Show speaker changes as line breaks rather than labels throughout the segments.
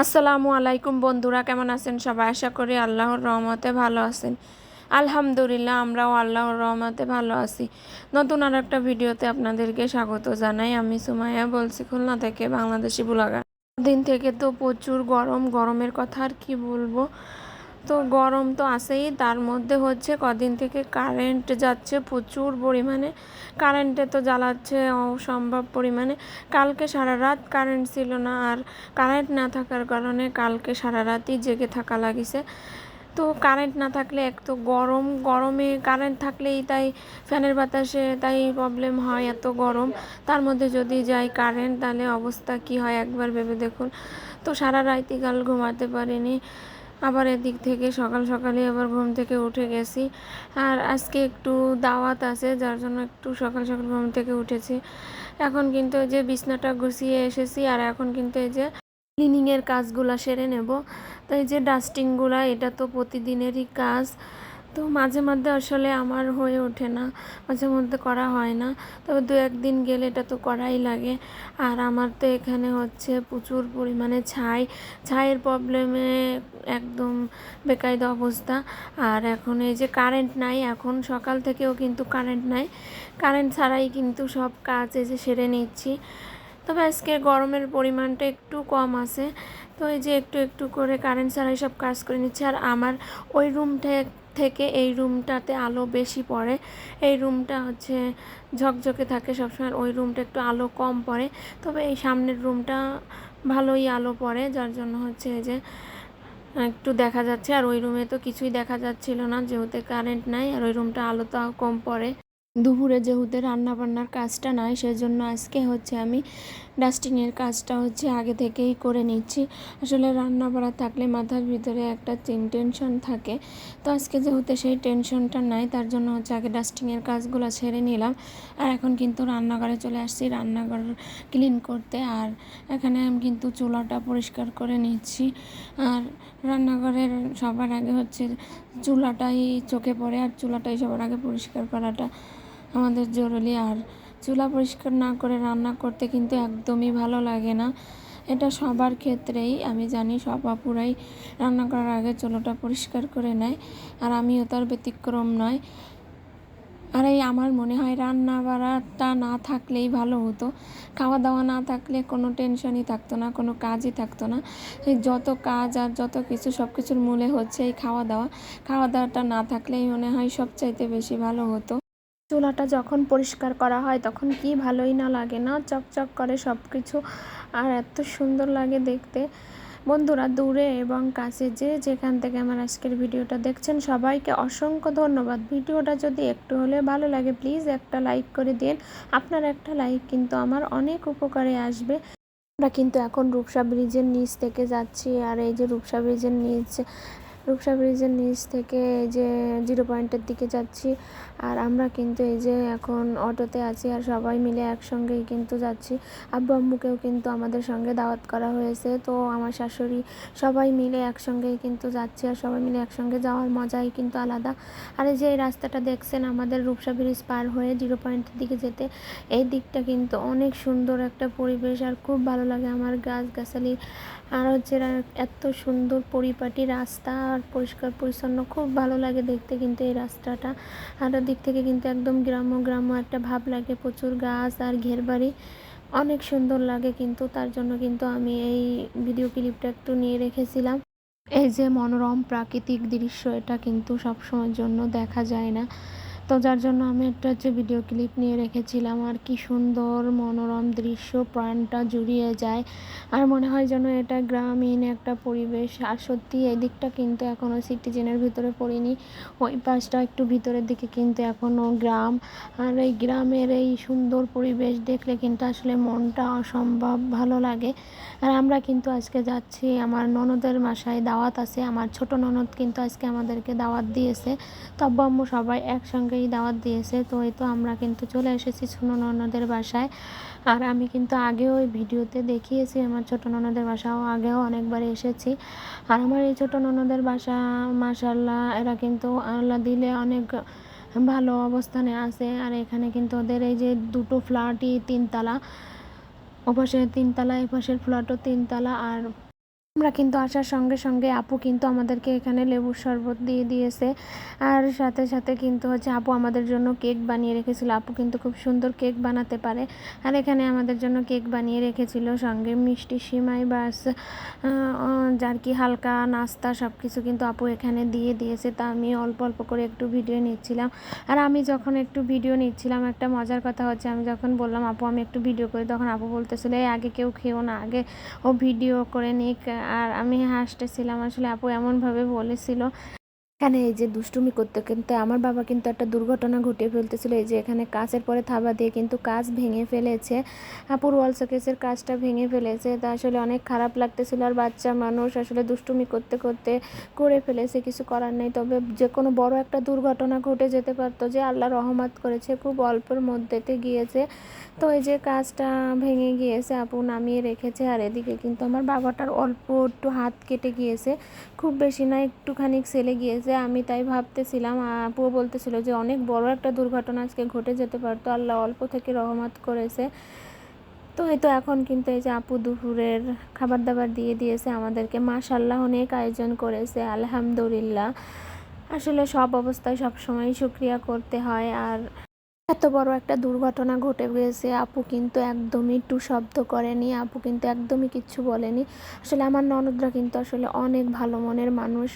আসসালামু আলাইকুম বন্ধুরা, কেমন আছেন সবাই? আশা করি আল্লাহর রহমতে ভালো আছেন। আলহামদুলিল্লাহ, আমরাও আল্লাহর রহমতে ভালো আছি। নতুন আর একটা ভিডিওতে আপনাদেরকে স্বাগত জানাই। আমি সুমাইয়া বলছি, খুলনা থেকে, বাংলাদেশি ব্লগার। দিন থেকে তো প্রচুর গরমের কথা আর কি বলবো। তো গরম তো আছেই, তার মধ্যে হচ্ছে কদিন থেকে কারেন্ট যাচ্ছে প্রচুর পরিমাণে। কারেন্টে তো জ্বালাচ্ছে অসম্ভব পরিমাণে। কালকে সারা রাত কারেন্ট ছিল না, আর কারেন্ট না থাকার কারণে কালকে সারা রাতই জেগে থাকা লাগিছে। তো কারেন্ট না থাকলে এক তো গরমে কারেন্ট থাকলেই তাই ফ্যানের বাতাসে তাই প্রবলেম হয়, এত গরম। তার মধ্যে যদি যায় কারেন্ট, তাহলে অবস্থা কি হয় একবার ভেবে দেখুন। তো সারা রাতই কাল ঘুমাতে পারিনি। আবার এদিক থেকে সকাল সকালে আবার ঘুম থেকে উঠে গেছি। আর আজকে একটু দাওয়াত আছে, যার জন্য একটু সকাল সকাল ঘুম থেকে উঠেছি। এখন কিন্তু এই যে বিছনাটা গুছিয়ে এসেছি, আর এখন কিন্তু এই যে ক্লিনিংয়ের কাজগুলো সেরে নেব। তো এই যে ডাস্টিংগুলো, এটা তো প্রতিদিনেরই কাজ। তো মাঝে মধ্যে আসলে আমার হয়ে ওঠে না, মাঝে মধ্যে করা হয় না, তবে দু একদিন গেলে এটা তো করাই লাগে। আর আমার তো এখানে হচ্ছে প্রচুর পরিমাণে ছাইয়ের প্রবলেমে একদম বেকায়দা অবস্থা। আর এখন এই যে কারেন্ট নাই, এখন সকাল থেকেও কিন্তু কারেন্ট নাই। কারেন্ট ছাড়াই কিন্তু সব কাজ এই যে সেরে নিচ্ছি। তবে আজকে গরমের পরিমাণটা একটু কম আছে। তো এই যে একটু একটু করে কারেন্ট ছাড়াই সব কাজ করে নিচ্ছে। আর আমার ওই রুমটা থেকে এই রুমটাতে আলো বেশি পড়ে। এই রুমটা হচ্ছে ঝকঝকে থাকে সবসময়, ওই রুমটা একটু আলো কম পড়ে। তবে এই সামনের রুমটা ভালোই আলো পড়ে, যার জন্য হচ্ছে এই যে একটু দেখা যাচ্ছে। আর ওই রুমে তো কিছুই দেখা যাচ্ছিল না, যেহেতু কারেন্ট নাই, আর ওই রুমটা আলো তো কম পড়ে। দুপুরে যেহেতু রান্নাবান্নার কাজটা নয়, সেজন্য আজকে হচ্ছে আমি ডাস্টিংয়ের কাজটা হচ্ছে আগে থেকেই করে নিচ্ছি। আসলে রান্না বাড়া থাকলে মাথার ভিতরে একটা টেনশন থাকে। তো আজকে যেহেতু সেই টেনশনটা নাই, তার জন্য হচ্ছে আগে ডাস্টিংয়ের কাজগুলো সেরে নিলাম। আর এখন কিন্তু রান্নাঘরে চলে আসছি, রান্নাঘর ক্লিন করতে। আর এখানে আমি কিন্তু চুলাটা পরিষ্কার করে নিচ্ছি। আর রান্নাঘরের সবার আগে হচ্ছে চুলাটাই চোখে পড়ে, আর চুলাটাই সবার আগে পরিষ্কার করাটা আমাদের জরুরি। আর চুলা পরিষ্কার না করে রান্না করতে কিন্তু একদমই ভালো লাগে না। এটা সবার ক্ষেত্রেই, আমি জানি সব আপুরাই রান্না করার আগে চুলাটা পরিষ্কার করে নেয়, আর আমিও তার ব্যতিক্রম নয়। আর এই আমার মনে হয় রান্না বাড়াটা না থাকলেই ভালো হতো। খাওয়া দাওয়া না থাকলে কোনো টেনশনই থাকতো না, কোনো কাজই থাকতো না। এই যত কাজ আর যত কিছু, সব কিছুর মূলে হচ্ছে এই খাওয়া দাওয়া। খাওয়া দাওয়াটা না থাকলেই মনে হয় সবচাইতে বেশি ভালো হতো। চুলাটা যখন পরিষ্কার করা হয় তখন কি ভালোই না লাগে না, চকচক করে সব কিছু, আর এত সুন্দর লাগে দেখতে। বন্ধুরা, দূরে এবং কাছে যে যেখান থেকে আমার আজকের ভিডিওটা দেখছেন, সবাইকে অসংখ্য ধন্যবাদ। ভিডিওটা যদি একটু হলে ভালো লাগে, প্লিজ একটা লাইক করে দিন। আপনার একটা লাইক কিন্তু আমার অনেক উপকারে আসবে। আমরা কিন্তু এখন রূপসা ব্রিজের নিচ থেকে যাচ্ছি। আর এই যে রূপসা ব্রিজের নিচ থেকে এই যে জিরো পয়েন্টের দিকে যাচ্ছি। আর আমরা কিন্তু এই যে এখন অটোতে আছি, আর সবাই মিলে একসঙ্গেই কিন্তু যাচ্ছি। আব্বু আম্মুকেও কিন্তু আমাদের সঙ্গে দাওয়াত করা হয়েছে। তো আমার শাশুড়ি, সবাই মিলে একসঙ্গেই কিন্তু যাচ্ছি। আর সবাই মিলে একসঙ্গে যাওয়ার মজাই কিন্তু আলাদা। আর এই যে এই রাস্তাটা দেখছেন আমাদের রূপসা ব্রিজ পার হয়ে জিরো পয়েন্টের দিকে যেতে, এই দিকটা কিন্তু অনেক সুন্দর একটা পরিবেশ, আর খুব ভালো লাগে আমার গাছগাছালি। আর হচ্ছে এত সুন্দর পরিপাটি রাস্তা, আর পরিষ্কার পরিচ্ছন্ন, খুব ভালো লাগে দেখতে কিন্তু এই রাস্তাটা। আর দিক থেকে কিন্তু একদম গ্রাম্য গ্রাম্য একটা ভাব লাগে, প্রচুর গাছ আর ঘেরবাড়ি, অনেক সুন্দর লাগে কিন্তু। তার জন্য কিন্তু আমি এই ভিডিও ক্লিপটা একটু নিয়ে রেখেছিলাম। এই যে মনোরম প্রাকৃতিক দৃশ্য, এটা কিন্তু সবসময়ের জন্য দেখা যায় না। তো যার জন্য আমি একটা হচ্ছে ভিডিও ক্লিপ নিয়ে রেখেছিলাম। আর কি সুন্দর মনোরম দৃশ্য, প্রাণটা জুড়িয়ে যায়। আর মনে হয় যেন এটা গ্রামীণ একটা পরিবেশ। আর সত্যি এই দিকটা কিন্তু এখনও সিটিজেনের ভিতরে পড়িনি, ওই পাশটা একটু ভিতরের দিকে কিন্তু এখনও গ্রাম। আর এই গ্রামের এই সুন্দর পরিবেশ দেখলে কিন্তু আসলে মনটা অসম্ভব ভালো লাগে। আর আমরা কিন্তু আজকে যাচ্ছি, আমার ননদের বাসায় দাওয়াত আছে। আমার ছোট ননদ কিন্তু আজকে আমাদেরকে দাওয়াত দিয়েছে। তো আব্বু আম্মু সবাই একসঙ্গেই দাওয়াত দিয়েছে। তো এই তো আমরা কিন্তু চলে এসেছি ছোট ননদের বাসায়। আর আমি কিন্তু আগেও ওই ভিডিওতে দেখিয়েছি আমার ছোট ননদের বাসাও, আগেও অনেকবার এসেছি। আর আমার এই ছোট ননদের বাসা মাশাআল্লাহ, এরা কিন্তু আল্লাহ দিলে অনেক ভালো অবস্থানে আছে। আর এখানে কিন্তু ওদের এই যে দুটো ফ্ল্যাটই তিনতলা, ওপাশে তিনতলা, এপাশের ফ্ল্যাটও তিনতলা। আর আমরা কিন্তু আসার সঙ্গে সঙ্গে আপু কিন্তু আমাদেরকে এখানে লেবুর শরবত দিয়ে দিয়েছে। আর সাথে সাথে কিন্তু হচ্ছে আপু আমাদের জন্য কেক বানিয়ে রেখেছিল। আপু কিন্তু খুব সুন্দর কেক বানাতে পারে। আর এখানে আমাদের জন্য কেক বানিয়ে রেখেছিল, সঙ্গে মিষ্টি সিমাই বাস যার কি হালকা নাস্তা সব কিছু কিন্তু আপু এখানে দিয়ে দিয়েছে। তা আমি অল্প অল্প করে একটু ভিডিও নিচ্ছিলাম। আর আমি যখন একটু ভিডিও নিচ্ছিলাম, একটা মজার কথা হচ্ছে, আমি যখন বললাম আপু আমি একটু ভিডিও করি, তখন আপু বলতেছিল এই আগে কেউ খেও না, আগে ও ভিডিও করে নিক। আর আমি হাসতেছিলাম, আসলে আপু এমনভাবে বলেছিল। এখানে এই যে দুষ্টুমি করতে কিন্তু আমার বাবা কিন্তু একটা দুর্ঘটনা ঘটিয়ে ফেলতেছিল। এই যে এখানে কাচের পরে থাবা দিয়ে কিন্তু কাচ ভেঙে ফেলেছে, আপুর ওয়াল শোকেসের কাচটা ভেঙে ফেলেছে। তা আসলে অনেক খারাপ লাগতেছিল। আর বাচ্চা মানুষ আসলে দুষ্টুমি করতে করতে করে ফেলেছে, কিছু করার নেই। তবে যে কোনো বড় একটা দুর্ঘটনা ঘটে যেতে পারতো, যে আল্লাহ রহমত করেছে খুব অল্পের মধ্যেতে গিয়েছে। তো এই যে কাচটা ভেঙে গিয়েছে, আপু নামিয়ে রেখেছে। আর এদিকে কিন্তু আমার বাবাটার অল্প একটু হাত কেটে গিয়েছে, খুব বেশি না, একটুখানি ছেলে গিয়েছে। আমি তাই ভাবতেছিলাম, আপুও বলতেছিল যে অনেক বড় একটা দুর্ঘটনা আজকে ঘটে যেতে পারতো, আল্লাহ অল্প থেকে রহমত করেছে। তো এই তো এখন কিন্তু এই যে আপু দুপুরের খাবার দাবার দিয়ে দিয়েছে আমাদেরকে, মাশাআল্লাহ অনেক আয়োজন করেছে, আলহামদুলিল্লাহ। আসলে সব অবস্থায় সবসময় শুকরিয়া করতে হয়। আর এত বড় একটা দুর্ঘটনা ঘটে গিয়েছে, আপু কিন্তু একদমই টু শব্দ করেনি, আপু কিন্তু একদমই কিচ্ছু বলেনি। আসলে আমার ননদরা কিন্তু আসলে অনেক ভালো মনের মানুষ।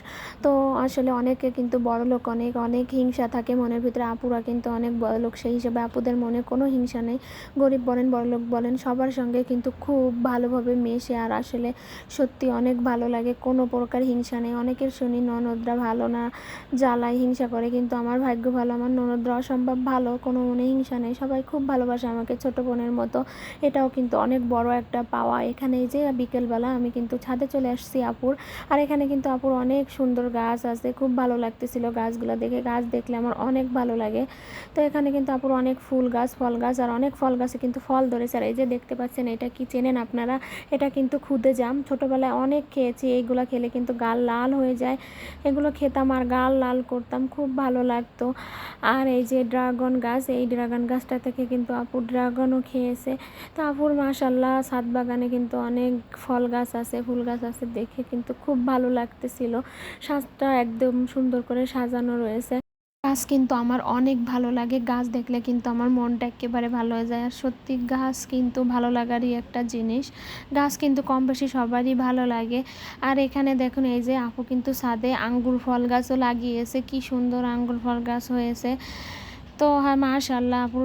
তো আসলে অনেকে কিন্তু বড়লোক, অনেক অনেক হিংসা থাকে মনের ভিতরে, আপুরা কিন্তু অনেক বড়লোক, সেই হিসেবে আপুদের মনে কোনো হিংসা নেই। গরিব বলেন বড়লোক বলেন সবার সঙ্গে কিন্তু খুব ভালোভাবে মেশে। আর আসলে সত্যি অনেক ভালো লাগে, কোনো প্রকার হিংসা নেই। অনেকের শুনি ননদরা ভালো না, জ্বালায় হিংসা করে, কিন্তু আমার ভাগ্য ভালো, আমার ননদরা অসম্ভব ভালো, কোনো মনে হিংসা নেই, সবাই খুব ভালোবাসে আমাকে ছোট বোনের মতো। এটাও কিন্তু অনেক বড় একটা পাওয়া। এখানে এই যে বিকেলবেলা আমি কিন্তু ছাদে চলে আসছি আপুর। আর এখানে কিন্তু আপুর অনেক সুন্দর গাছ আছে, খুব ভালো লাগতেছিল গাছগুলো দেখে, গাছ দেখলে আমার অনেক ভালো লাগে। তো এখানে কিন্তু আপুর অনেক ফুল গাছ, ফল গাছ, আর অনেক ফল গাছে কিন্তু ফল ধরেছে। আর এই যে দেখতে পাচ্ছেন, এটা কি চেনেন আপনারা? এটা কিন্তু খুদে জাম, ছোটোবেলায় অনেক খেয়েছি। এইগুলো খেলে কিন্তু গাল লাল হয়ে যায়, এগুলো খেতাম আর গাল লাল করতাম, খুব ভালো লাগতো। আর এই যে ড্রাগন গাছ, এই ড্রাগন গাছটা থেকে কিন্তু আপু ড্রাগনও খেয়েছে। তো আপুর মাশাল্লাহ ছাদ বাগানে কিন্তু অনেক ফল গাছ আছে, ফুল গাছ আছে, দেখে কিন্তু খুব ভালো লাগতেছিল। ছাদটা একদম সুন্দর করে সাজানো রয়েছে। গাছ কিন্তু আমার অনেক ভালো লাগে, গাছ দেখলে কিন্তু আমার মনটা একেবারে ভালো হয়ে যায়। আর সত্যি গাছ কিন্তু ভালো লাগারই একটা জিনিস, গাছ কিন্তু কম বেশি সবারই ভালো লাগে। আর এখানে দেখুন এই যে আপু কিন্তু ছাদে আঙ্গুর ফল গাছও লাগিয়েছে, কি সুন্দর আঙ্গুর ফল গাছ হয়েছে। তো হ্যাঁ মাশাআল্লাহ, আপুর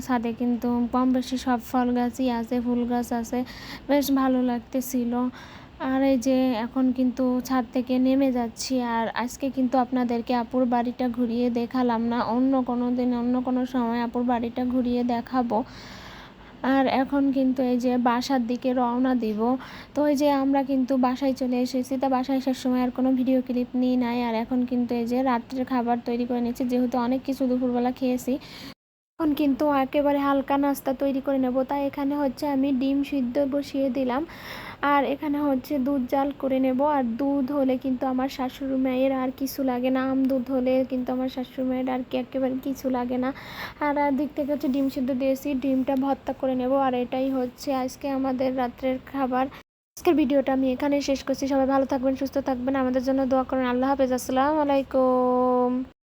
ছাদে কিন্তু কম বেশি সব ফল গাছই আছে, ফুল গাছ আছে, বেশ ভালো লাগতেছিল। আর এই যে এখন কিন্তু ছাদ থেকে নেমে যাচ্ছি। আর আজকে কিন্তু আপনাদেরকে আপুর বাড়িটা ঘুরিয়ে দেখালাম না, অন্য কোনো দিন অন্য কোনো সময় আপুর বাড়িটা ঘুরিয়ে দেখাবো। আর এখন কিন্তু এই যে বাসার দিকে রওনা দিব। তো এই যে আমরা কিন্তু বাসায় চলে এসেছি, তা বাসায় আসার সময় আর কোনো ভিডিও ক্লিপ নিই নাই। আর এখন কিন্তু এই যে রাত্রের খাবার তৈরি করে নিচ্ছি, যেহেতু অনেক কিছু দুপুরবেলা খেয়েছি, এখন কিন্তু একেবারে হালকা নাস্তা তৈরি করে নেব। তাই এখানে হচ্ছে আমি ডিম সিদ্ধ বসিয়ে দিলাম, আর এখানে হচ্ছে দুধ জাল করে নেব। আর দুধ হলে কিন্তু আমার শাশুড়ি মায়ের আর কিছু লাগে না, আম দুধ হলে কিন্তু আমার শাশুড়ি মায়ের আর কি একেবারে কিছু লাগে না। আর দিক থেকে হচ্ছে ডিম সিদ্ধ দিয়েছি, ডিমটা ভর্তা করে নেব। আর এটাই হচ্ছে আজকে আমাদের রাত্রের খাবার। আজকের ভিডিওটা আমি এখানে শেষ করছি। সবাই ভালো থাকবেন, সুস্থ থাকবেন, আমাদের জন্য দোয়া করেন। আল্লাহ হাফেজ, আসসালামু আলাইকুম।